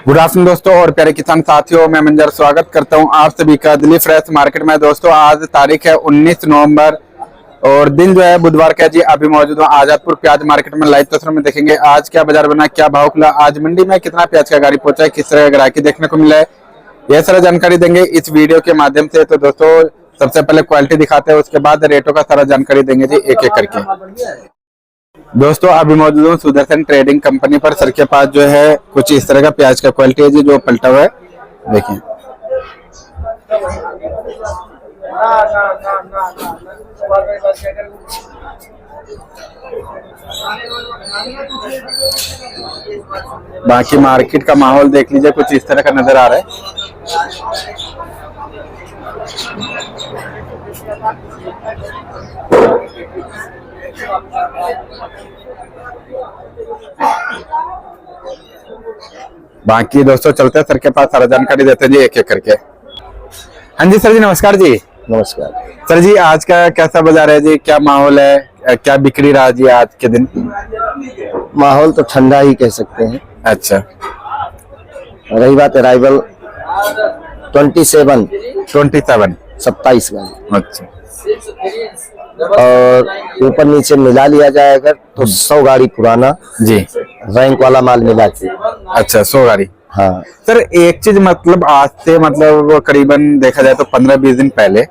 Good afternoon दोस्तों और प्यारे किसान साथियों, मैं मंजर स्वागत करता हूं आप सभी का दिल्ली फ्रेश मार्केट में। दोस्तों आज तारीख है 19 नवंबर और दिन जो है बुधवार का जी। अभी मौजूद हूं आजादपुर प्याज मार्केट में। लाइव तस्वीर में देखेंगे आज क्या बाजार बना, क्या भाव खुला, आज मंडी में कितना प्याज का गाड़ी पहुंचा है, किस तरह का ग्राहकी देखने को मिला है, यह सारा जानकारी देंगे इस वीडियो के माध्यम से। तो दोस्तों सबसे पहले क्वालिटी दिखाते हैं, उसके बाद रेटों का सारा जानकारी देंगे जी एक एक करके। दोस्तों अभी मौजूद हूँ सुदर्शन ट्रेडिंग कंपनी पर। सर के पास जो है कुछ इस तरह का प्याज का क्वालिटी है जी जो पलटा हुआ है, देखिए। बाकी मार्केट का माहौल देख लीजिए, कुछ इस तरह का नजर आ रहा है। बाकी दोस्तों चलते हैं सर के पास, सारा जानकारी देते हैं जी एक एक करके। हाँ जी सर जी, नमस्कार जी। नमस्कार सर जी, आज का कैसा बाजार है जी, क्या माहौल है, क्या बिक्री रहा जी आज के दिन? माहौल तो ठंडा ही कह सकते हैं। अच्छा, रही बात अराइवल 27 27 का, अच्छा, और ऊपर नीचे मिला लिया जाए अगर तो 100 गाड़ी पुराना जी रैंक वाला माल मिला के। अच्छा, 100 गाड़ी। हाँ सर एक चीज मतलब आज से मतलब करीबन देखा जाए तो 15-20 दिन पहले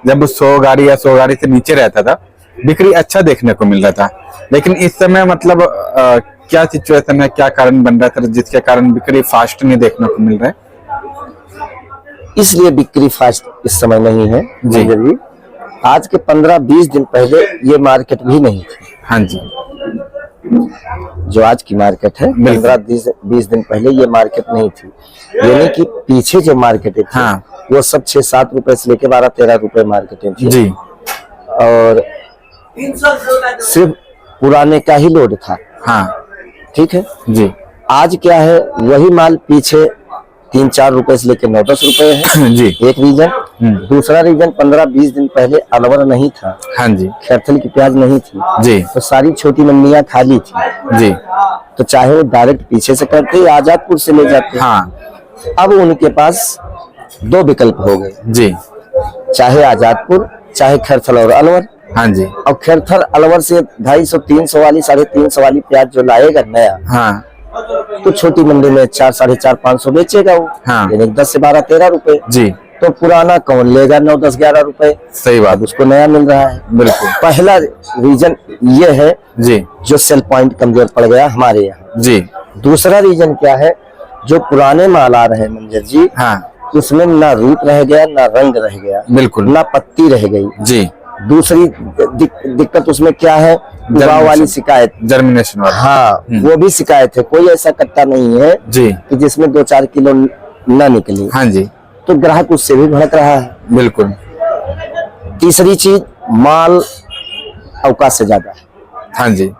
जब 100 गाड़ी या 100 गाड़ी से नीचे रहता था, बिक्री अच्छा देखने को मिल रहा था। लेकिन इस समय मतलब क्या सिचुएशन है, क्या कारण बन रहा है सर जिसके कारण बिक्री फास्ट नहीं देखने को मिल रहा है? इसलिए बिक्री फास्ट इस समय नहीं है जी। आज के 15-20 दिन पहले ये मार्केट भी नहीं थी। हाँ जी, जो आज की मार्केट है 15-20 दिन पहले ये मार्केट नहीं थी। यानी कि पीछे जो मार्केटें थी हाँ, वो सब 6-7 रुपए से लेके 12-13 रुपए मार्केटें थी जी। और सिर्फ पुराने का ही लोड था। हाँ ठीक है जी, आज क्या है, वही माल पीछे 3-4 रुपए से लेके 9-10 रुपए है जी। एक रीजन। दूसरा रीजन 15-20 दिन पहले अलवर नहीं था। हाँ जी, खैरथल की प्याज नहीं थी जी, तो सारी छोटी मंडियां खाली थी जी। तो चाहे वो डायरेक्ट पीछे से करते या आजादपुर से ले जाते। हाँ, अब उनके पास 2 विकल्प हो गए जी, चाहे आजादपुर चाहे खैरथल और अलवर। हाँ जी, और खैरथल अलवर से 250-300 वाली 350 वाली प्याज जो लाएगा नया, हाँ, तो छोटी मंडी में 400-450-500 बेचेगा वो। हाँ, यानी 10 से 12-13 रुपए जी। तो पुराना कौन लेगा 9-10-11 रुपए? सही बात, उसको नया मिल रहा है। बिल्कुल। पहला रीजन ये है जी, जो सेल पॉइंट कमजोर पड़ गया हमारे यहाँ जी। दूसरा रीजन क्या है, जो पुराने माल आ रहे हैं मंजर जी, हाँ, उसमें ना रूप रह गया, ना रंग रह गया, बिल्कुल, ना पत्ती रह गई जी। दूसरी दिक्कत उसमें क्या है, उगाव वाली शिकायत, जर्मिनेशन वाला। हाँ वो भी शिकायत है। कोई ऐसा कट्टा नहीं है जी कि जिसमें 2-4 किलो न निकले। हाँ जी, तो ग्राहक उससे भी भड़क रहा है। बिल्कुल। तीसरी चीज, माल अवकाश से ज्यादा है। हाँ जी,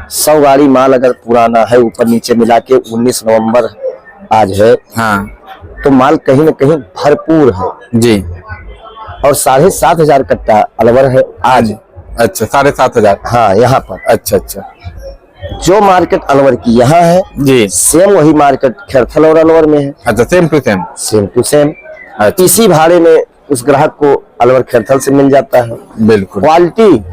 100 गाड़ी माल अगर पुराना है ऊपर नीचे मिला के 19 नवंबर आज है, हाँ, तो माल कहीं न कहीं भरपूर है जी। और 7,500 कट्टा अलवर है आज। अच्छा, 7,500। हाँ यहाँ पर। अच्छा, अच्छा, जो मार्केट अलवर की यहाँ है जी, सेम वही मार्केट खैरथल और अलवर में है। अच्छा, same to same, same to same. अच्छा, इसी भाड़े में उस ग्राहक को अलवर खैरथल से मिल जाता है। बिल्कुल। क्वालिटी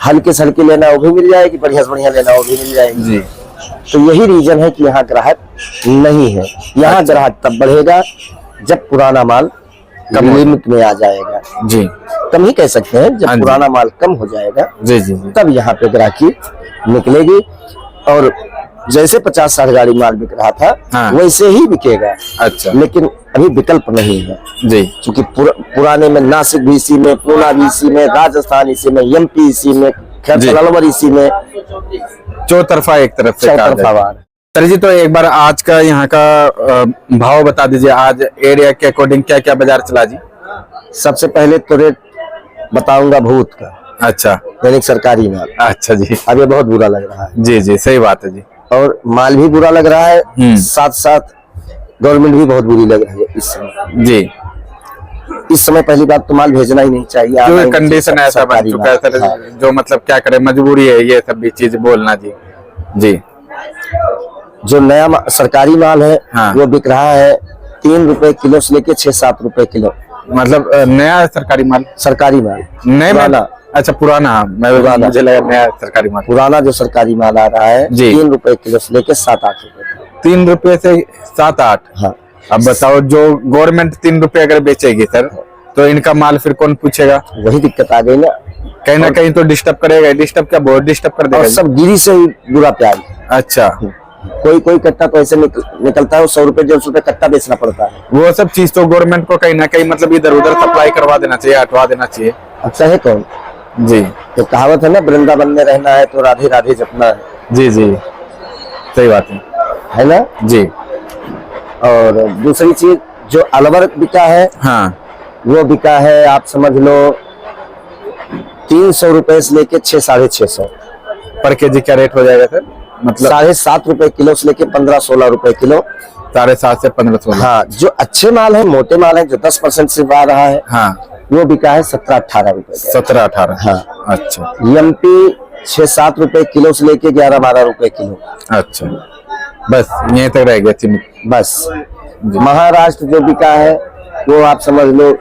हल्के से हल्के लेना वो भी मिल जाएगी, बढ़िया से बढ़िया लेना वो भी मिल जाएगी जी। तो यही रीजन है कि यहाँ ग्राहक नहीं है। यहाँ अच्छा, ग्राहक तब बढ़ेगा जब पुराना माल कम लिमिट में आ जाएगा जी। कम ही कह सकते हैं, जब पुराना माल कम हो जाएगा जी, जी, जी। तब यहाँ पे ग्राहकी निकलेगी। और जैसे 50-60 गाड़ी माल बिक रहा था हाँ, वैसे ही बिकेगा। अच्छा, लेकिन अभी विकल्प नहीं है जी, क्योंकि पुराने में नासिक भी इसी में, पूना भी इसी में, राजस्थान इसी में, एमपी इसी में, खैरथल अलवर इसी में, चौतरफा एक तरफ से चौतरफा वार। सर जी, तो एक बार आज का यहाँ का भाव बता दीजिए, आज एरिया के अकॉर्डिंग क्या क्या बाजार चला जी? सबसे पहले तो रेट बताऊंगा भूत का। अच्छा, दैनिक सरकारी माल। अच्छा जी, अब ये बहुत बुरा लग रहा है। जी जी, सही बात है जी। और माल भी बुरा लग रहा है, साथ साथ गवर्नमेंट भी बहुत बुरी लग रही है इस समय जी। इस समय पहली बात तो माल भेजना ही नहीं चाहिए। जो कंडीशन ऐसा बन चुका है सर, जो मतलब क्या करें, मजबूरी है ये सब भी चीज बोलना जी। जी जो नया सरकारी माल है हाँ। वो बिक रहा है 3 रुपए किलो से लेके 6-7 रुपए किलो। मतलब नया सरकारी माल, सरकारी माल नए में, पुराना। अच्छा पुराना, पुराना। मुझे लगा नया सरकारी माल। पुराना जो सरकारी माल आ रहा है जी। 3 रुपए किलो से लेके 7-8 रुपए तक। 3 रुपए से 7-8। हाँ। अब बताओ, जो गवर्नमेंट 3 रुपए अगर बेचेगी सर, तो इनका माल फिर कौन पूछेगा? वही दिक्कत आ गई ना, कहीं ना कहीं तो डिस्टर्ब करेगा। डिस्टर्ब क्या, बहुत डिस्टर्ब कर और देगा। सब गिरी से ही बुरा प्याज। अच्छा, कोई कट्टा तो ऐसे निकलता है 100 रुपए 150 रुपए कट्टा बेचना पड़ता है। वो सब चीज तो गवर्नमेंट को कहीं ना कहीं मतलब इधर उधर सप्लाई करवा देना चाहिए, हटवा देना चाहिए। अब चाहे कौन, जी तो कहावत है ना, वृंदावन में रहना है तो राधे राधे जपना है। जी जी, सही बात है ना। जी। और दूसरी चीज जो अलवर बिका है, हाँ, वो बिका है आप समझ लो 300 रुपए से लेके 600-650। पर केजी क्या रेट हो जाएगा सर? मतलब 7.5 रुपए किलो से लेके 15-16 रुपए किलो। 7.5 से 15-16। हाँ, जो अच्छे माल है, मोटे माल है, जो 10% से आ रहा है, हाँ, वो बिका है 17-18 रुपए का। 17-18। हाँ। अच्छा एमपी 6-7 रुपए किलो से लेके 11-12 रुपए किलो। अच्छा, बस यहीं तक रह गया सीमित। बस। महाराष्ट्र जो बिका है वो आप समझ लो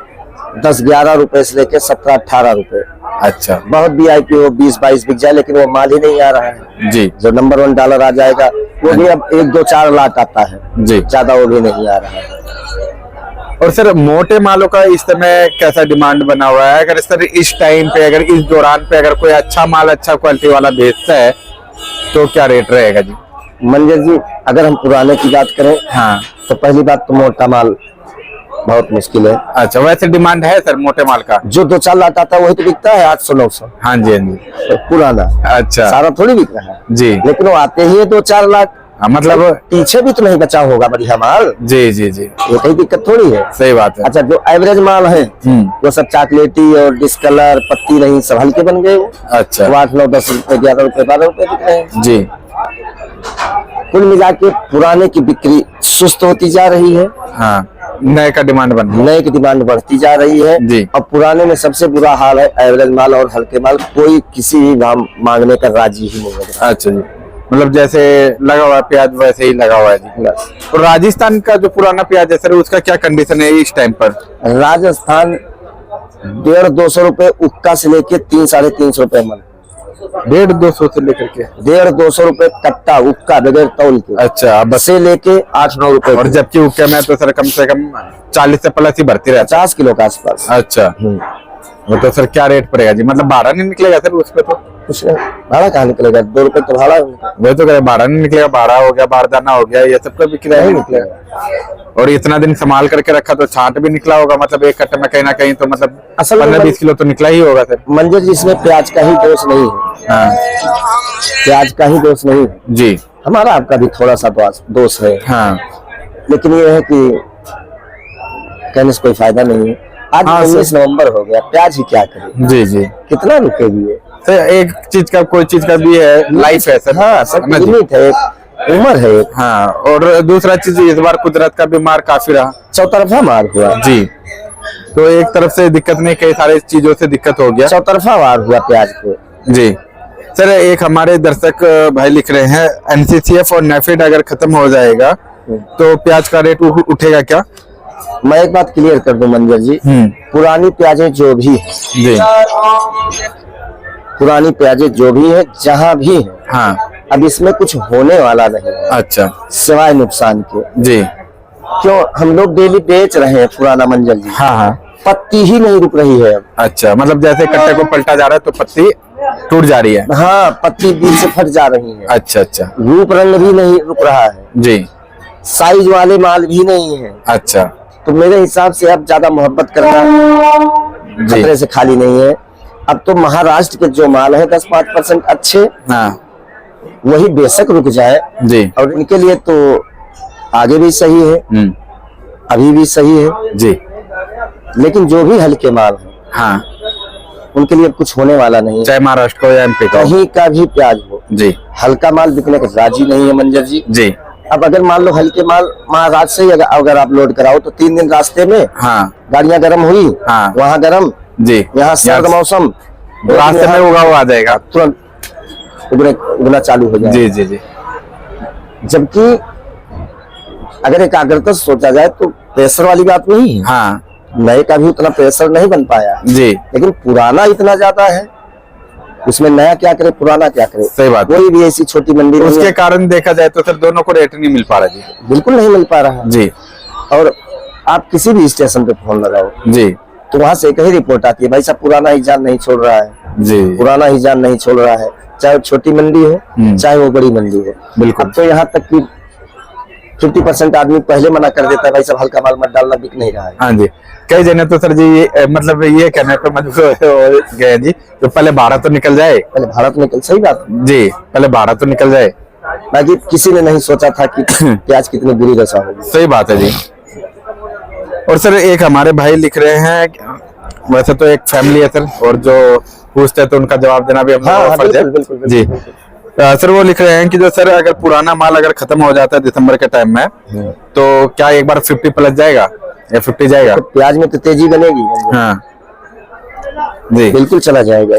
10-11 रुपए से लेके 17-18 रुपए। अच्छा बहुत वीआईपी हो 20-22 बिक जाए, लेकिन वो माल ही नहीं आ रहा है। जी जो नंबर 1 डॉलर आ जाएगा वो भी अब 1-2-4 लाख आता है जी, ज्यादा वो भी नहीं आ रहा है। और सर मोटे मालों का इस समय कैसा डिमांड बना हुआ है? अगर सर इस टाइम पे, अगर इस दौरान पे अगर कोई अच्छा माल, अच्छा क्वालिटी वाला बेचता है तो क्या रेट रहेगा जी? मंजर जी, अगर हम पुराने की बात करें, हाँ, तो पहली बात तो मोटा माल बहुत मुश्किल है। अच्छा, वैसे डिमांड है सर मोटे माल का? जो 2-4 लाख आता है वही तो बिकता है 800-900। हाँ जी, हाँ जी। तो पुराना अच्छा सारा थोड़ी बिक रहा है जी। लेकिन वो आते ही है 2-4 लाख। हाँ, मतलब पीछे भी तो नहीं बचा होगा बढ़िया माल। जी जी जी, ये कोई दिक्कत थोड़ी है। सही बात है। अच्छा, जो एवरेज माल है वो सब चॉकलेटी और डिस्कलर, पत्ती नहीं, सब हल्के बन गए। वो अच्छा 8-9-10 रुपए, 11 रुपए, 12 रुपए बिक रहे हैं। जी, कुल मिला के पुराने की बिक्री सुस्त होती जा रही है, हाँ, नए का डिमांड बन रहा है। नए की डिमांड बढ़ती जा रही है जी। और पुराने में सबसे बुरा हाल है, एवरेज माल और हल्के माल कोई किसी भी दाम मांगने का राजी ही नहीं है। अच्छा जी, मतलब जैसे लगा हुआ है प्याज वैसे ही लगा हुआ है जी। और राजस्थान का जो पुराना प्याज है सर, उसका क्या कंडीशन है इस टाइम पर? राजस्थान 150-200 रुपए उक्का से लेके 300-350 रुपए मन। 150-200 से लेकर के 150-200 रुपए कट्टा उक्का बगैर तौल के। अच्छा, बस। से लेके 8-9 रुपए। और जबकि उक्के में तो सर कम से कम 40 से प्लस ही भरती रहता 50 किलो के आसपास। है। अच्छा, वो तो सर क्या रेट पड़ेगा जी? मतलब भाड़ा नहीं निकलेगा सर उस पे? तो कुछ भाड़ा कहाँ निकलेगा, 2 रुपए तो भाड़ा है उनका। वही तो कह भाड़ा नहीं निकलेगा। भाड़ा हो गया, बारदाना हो गया, ये सब का भी किराया नहीं निकलेगा। और इतना दिन संभाल करके रखा तो छांट भी निकला होगा, मतलब एक कट्टे में कहीं ना कहीं तो मतलब असल में 15-20 किलो तो निकला ही होगा सर। मंजर जी, इसमें प्याज का ही दोष नहीं है। हाँ प्याज का ही दोष नहीं है, जी, हमारा आपका भी थोड़ा सा दोष है। हाँ लेकिन ये है कि कहने से कोई फायदा नहीं है। आज हाँ, 19 नवंबर हो गया, प्याज ही क्या करे, जी जी। कितना रुकेगी ये? सर एक चीज का, कोई चीज का भी है, लाइफ है सर। हाँ, सब ना जी? लिमिट है, एक उम्र है एक। हाँ, और दूसरा चीज इस बार कुदरत का भी मार काफी रहा चौतरफा मार हुआ जी। तो एक तरफ से दिक्कत नहीं, कई सारे चीजों से दिक्कत हो गया। चौतरफा मार हुआ प्याज को जी। सर एक हमारे दर्शक भाई लिख रहे हैं, एनसीसीएफ और नेफेड अगर खत्म हो जाएगा तो प्याज का रेट उठेगा क्या? मैं एक बात क्लियर कर दूं मंजर जी, पुरानी प्याजें जो भी है जी, पुरानी प्याजें जो भी है, जहां भी है, हाँ, अब इसमें कुछ होने वाला नहीं है अच्छा सिवाय नुकसान के। जी, क्यों, हम लोग डेली बेच रहे हैं पुराना मंजर जी, हाँ हाँ, पत्ती ही नहीं रुक रही है अब। अच्छा, मतलब जैसे कट्टे को पलटा जा रहा है तो पत्ती टूट जा रही है। हाँ, पत्ती बीच से फट जा रही है। अच्छा अच्छा, रूप रंग भी नहीं रुक रहा है, जी, साइज वाले माल भी नहीं है। अच्छा तो मेरे हिसाब से अब ज्यादा मोहब्बत करना खतरे से खाली नहीं है। अब तो महाराष्ट्र के जो माल है 10-5% अच्छे, हाँ वही बेशक रुक जाए जी, और इनके लिए तो आगे भी सही है, अभी भी सही है जी, लेकिन जो भी हल्के माल है हाँ, उनके लिए कुछ होने वाला नहीं है। चाहे महाराष्ट्र को या एमपी को, कहीं का भी प्याज हो, जी हल्का माल बिकने का राजी नहीं है मंजर जी। जी, अब अगर मान लो हल्के माल महाराष्ट्र से अगर आप लोड कराओ तो 3 दिन रास्ते में हाँ गाड़ियां गर्म हुई, हाँ, वहाँ गर्म, जी, यहाँ सर्द मौसम, रास्ते में उगा हुआ आ जाएगा, तुरंत उगना चालू हो जाए। जी जी जी, जबकि अगर एकाग्रता से सोचा जाए तो प्रेशर वाली बात नहीं है। हाँ नए का भी उतना प्रेशर नहीं बन पाया, जी, लेकिन पुराना इतना ज्यादा है, उसमें नया क्या करे पुराना क्या करे। सही बात है। कोई भी ऐसी छोटी मंडी नहीं उसके है। कारण देखा जाए तो सर दोनों को रेट नहीं मिल पा रहा जी। बिल्कुल नहीं मिल पा रहा है। जी और आप किसी भी स्टेशन पे फोन लगाओ जी तो वहां से एक ही रिपोर्ट आती है, भाई साहब पुराना ही जान नहीं छोड़ रहा है, जी, पुराना ही जान नहीं छोड़ रहा है, चाहे वो छोटी मंडी हो चाहे वो बड़ी मंडी हो। बिल्कुल। अब तो यहाँ तक कि 50% आदमी पहले मना कर देता है, भाई साहब हल्का माल मत डालना, बिक नहीं रहा है। हाँ जी। कई जने तो सर जी ये मतलब ये कहने पे मजबूर हो गए जी, तो पहले भाड़ा तो निकल जाए। पहले भारत निकल, सही बात है। जी, पहले भाड़ा तो निकल जाए। बाकी किसी ने नहीं सोचा था कि प्याज कितनी बुरी दशा होगी। सही बात है जी। और सर एक हमारे भाई लिख रहे हैं, वैसे तो एक फैमिली है सर, और जो पूछते हैं तो उनका जवाब देना भी हम हाँ, लोगों का फर्ज है। बिल्कुल, बिल्कुल, जी सर वो लिख रहे हैं कि जो सर अगर पुराना माल अगर खत्म हो जाता है दिसंबर के टाइम में, तो क्या एक बार 50 प्लस जाएगा या 50 जाएगा? तो प्याज में तो तेजी बनेगी। हाँ जी, बिल्कुल चला जाएगा।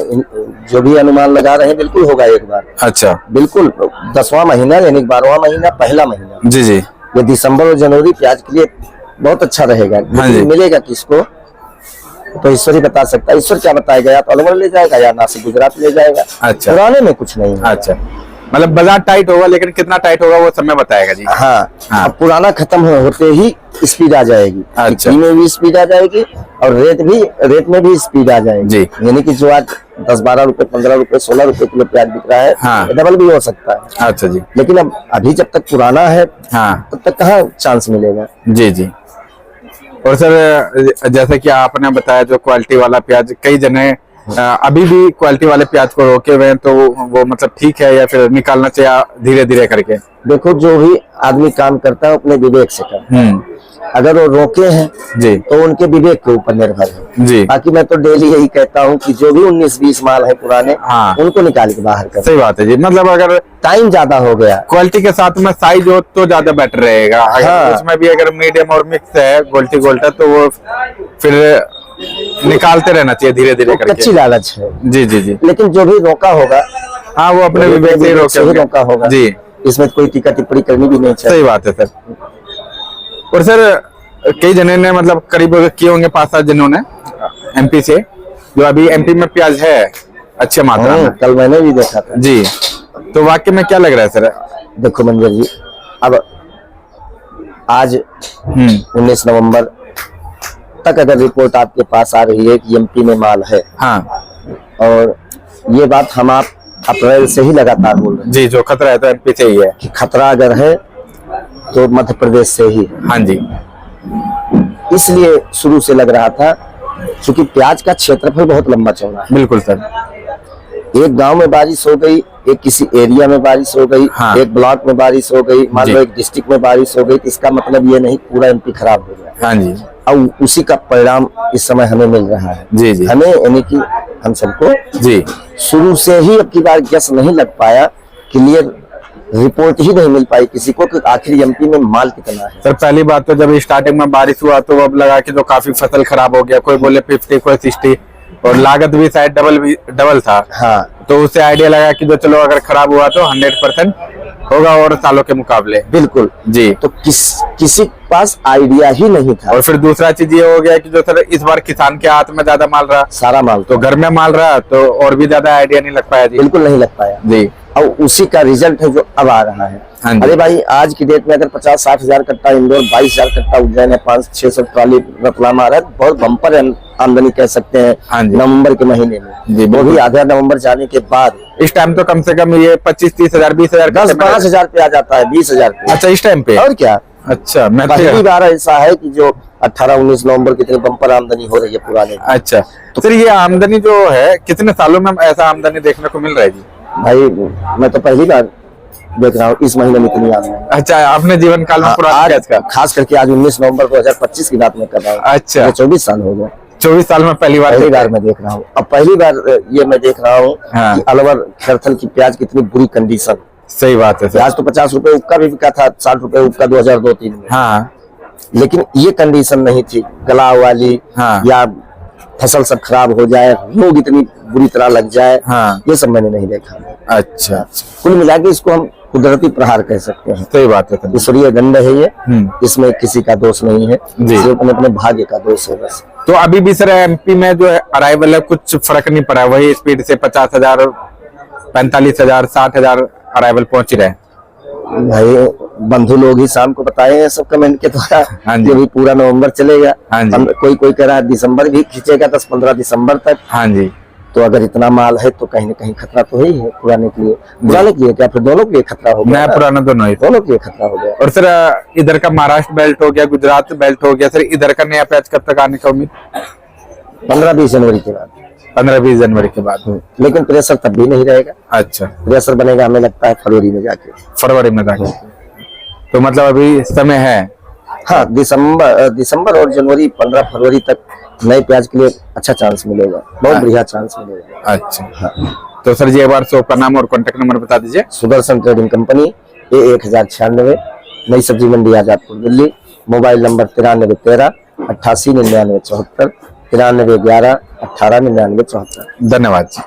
जो भी अनुमान लगा रहे हैं बिल्कुल होगा एक बार। अच्छा, बिल्कुल 10वां महीना यानी 12वां महीना पहला महीना, जी जी, ये दिसंबर और जनवरी प्याज के लिए बहुत अच्छा रहेगा। हाँ जी। लेकिन मिलेगा किसको तो ईश्वर ही बता सकता है। ईश्वर क्या बताएगा, या तो अलवर ले जाएगा या नासिक गुजरात ले जाएगा। अच्छा। पुराने में कुछ नहीं है। अच्छा, मतलब बाजार टाइट होगा, लेकिन कितना टाइट होगा वो समय बताएगा जी। हाँ, हाँ। अब पुराना खत्म होते ही स्पीड आ जाएगी। अच्छा। बिक्री में भी स्पीड आ जाएगी और रेट में भी स्पीड आ जाएगी। जी। यानी कि जो आज 10-12 रुपए 15 रुपए 16 रुपए किलो प्याज बिक रहा है, हाँ। डबल भी हो सकता है। अच्छा जी, लेकिन अब अभी जब तक पुराना है हाँ तब तक कहाँ चांस मिलेगा। जी जी। और सर जैसे कि आपने बताया जो क्वालिटी वाला प्याज, कई जने अभी भी क्वालिटी वाले प्याज को रोके हुए हैं, तो वो मतलब ठीक है या फिर निकालना चाहिए धीरे धीरे करके? देखो जो भी आदमी काम करता है अपने विवेक से करता है। अगर वो रोके हैं जी तो उनके विवेक के ऊपर निर्भर है। जी, बाकी मैं तो डेली यही कहता हूँ कि जो भी 19-20 माल है पुराने, हाँ। उनको निकाल के बाहर कर। सही बात है जी। मतलब अगर टाइम ज्यादा हो गया, क्वालिटी के साथ में साइज हो तो ज्यादा बेटर रहेगा। अगर हाँ। उसमें भी अगर मीडियम और मिक्स है गोल्टी गोल्टा, तो वो फिर निकालते रहना चाहिए धीरे धीरे वो करके। कच्ची लालच है। जी जी जी, लेकिन जो भी रोका होगा, हाँ वो अपने वो विवेक से ही विवेक से ही रोके रोका होगा। जी, इसमें कोई टीका टिप्पणी करनी भी नहीं चाहिए। सही बात है सर। और सर कई जने ने मतलब करीब किए होंगे 5-7 जिन्होंने एमपी से, जो अभी एमपी में प्याज है अच्छे मात्रा में। कल मैंने भी देखा था जी, तो वाकई में क्या लग रहा है सर? देखो मंजर जी, अब आज 19 नवंबर तक अगर रिपोर्ट आपके पास आ रही है कि एमपी में माल है, हाँ और ये बात हम आप अप्रैल से ही लगातार बोल रहे हैं जी, जो खतरा है तो एमपी से ही है। कि खतरा अगर है तो मध्य प्रदेश से ही है। हाँ जी, इसलिए शुरू से लग रहा था, क्योंकि प्याज का क्षेत्रफल बहुत लंबा चौड़ा है। बिल्कुल सर। एक गांव में बारिश हो गई, एक किसी एरिया में बारिश हो गई, हाँ। एक ब्लॉक में बारिश हो गई, मान जी। लो एक डिस्ट्रिक्ट में बारिश हो गई, तो इसका मतलब ये नहीं पूरा एमपी खराब हो गया। हाँ जी, अब उसी का परिणाम इस समय हमें मिल रहा है। जी जी हमें यानी कि हम सबको जी, शुरू से ही अब की बार गैस नहीं लग पाया, क्लियर रिपोर्ट ही नहीं मिल पाई किसी को कि आखिर एमपी में माल कितना है। सर पहली बात तो जब स्टार्टिंग में बारिश हुआ तो अब लगा कि जो काफी फसल खराब हो गया, कोई बोले 50 कोई 60, और लागत भी शायद डबल था। हाँ, तो उससे आइडिया लगा कि जो चलो अगर खराब हुआ तो 100% होगा और सालों के मुकाबले। बिल्कुल जी, तो किसी के पास आइडिया ही नहीं था। और फिर दूसरा चीज ये हो गया कि जो सर इस बार किसान के हाथ में ज्यादा माल रहा, सारा माल तो घर में माल रहा, तो और भी ज्यादा आइडिया नहीं लग पाया जी। बिल्कुल नहीं लग पाया। जी, और उसी का रिजल्ट है जो अब आ रहा है। हाँ जी। अरे भाई आज की डेट में अगर 50-60 हजार कट्टा इंदौर, 22,000 कट्टा उज्जैन है, 500-600 ट्रॉली रतलाम आ रहा है, बहुत बम्पर आमदनी कह सकते हाँ हैं जी। नवंबर के महीने में। जी, वो बिल्कुल। भी आधा नवंबर जाने के बाद इस टाइम तो कम से कम ये 25-30 हजार 20 हजार 10-5 हजार पे आ जाता है, 20 हजार पे। अच्छा, इस टाइम पे? और क्या, अच्छा, मैं पहली बार ऐसा है कि जो 18-19 नवंबर की तरह बम्पर आमदनी हो रही है पुराने। अच्छा, तो सर ये आमदनी जो है कितने सालों में ऐसा आमदनी देखने को मिल रहा है जी? भाई मैं तो पहली बार देख रहा हूँ इस महीने में इतनी आमदनी। अच्छा, अपने जीवन काल में पुराने आज प्याज का? खास करके आज 19 नवंबर 2025 की बात मैं कर रहा हूँ। अच्छा। मुझे 24 साल हो गए, 24 साल में पहली बार मैं देख रहा हूँ। अब पहली बार ये मैं देख रहा हूँ हाँ। कि अलवर खरथल की प्याज कितनी बुरी कंडीशन। सही बात है सर। प्याज तो 50 रुपए उक्का भी बिका था, 60 रुपए उक्का 2002-03 में। हाँ लेकिन ये कंडीशन नहीं थी, गलाव वाली हाँ। या फसल सब खराब हो जाए, रोग इतनी बुरी तरह लग जाए, हाँ। ये सब मैंने नहीं देखा। अच्छा, कुल मिला के इसको हम कुदरती प्रहार कह सकते हैं। सही बात है। ईश्वरीय दंड है ये, इसमें किसी का दोष नहीं है, जी। सिर्फ अपने अपने भाग्य का दोष है बस। तो अभी भी सर एमपी में जो है अराइवल है कुछ फर्क नहीं पड़ा, वही स्पीड से 50,000, 45,000, 60,000 अराइवल पहुंच ही रहे हैं। भाई बंधु लोग ही शाम को बताए हैं सब कमेंट के द्वारा हाँ जी। कि अभी पूरा नवंबर चलेगा। हाँ जी। कोई कह रहा है दिसंबर भी खींचेगा, 10-15 दिसंबर तक। हाँ जी। तो अगर इतना माल है तो कहीं ना कहीं खतरा तो है ही है पुराने के लिए। पुराने के लिए क्या, फिर दोनों के लिए खतरा हो गया नया ना? पुराना दोनों ही। दोनों के लिए खतरा हो गया। और सर इधर का महाराष्ट्र बेल्ट हो गया, गुजरात बेल्ट हो गया, सर इधर का नया प्याज कब तक आने का उम्मीद? 15-20 जनवरी के बाद। 15-20 जनवरी के बाद। लेकिन प्रेशर तब भी नहीं रहेगा। अच्छा, प्रेशर बनेगा हमें लगता है फरवरी में जाके। फरवरी में जाके। तो मतलब अभी समय है। हाँ, दिसंबर और जनवरी, 15 फरवरी तक नए प्याज के लिए अच्छा चांस मिलेगा, बहुत बढ़िया चांस मिलेगा। अच्छा। हाँ। तो सर जी एक बार शॉप का नाम और कॉन्टेक्ट नंबर बता दीजिए। सुदर्शन ट्रेडिंग कंपनी, A1096, नई सब्जी मंडी आजादपुर दिल्ली। Mobile number 9313 88 99 74, 9311 18 99 74। धन्यवाद जी।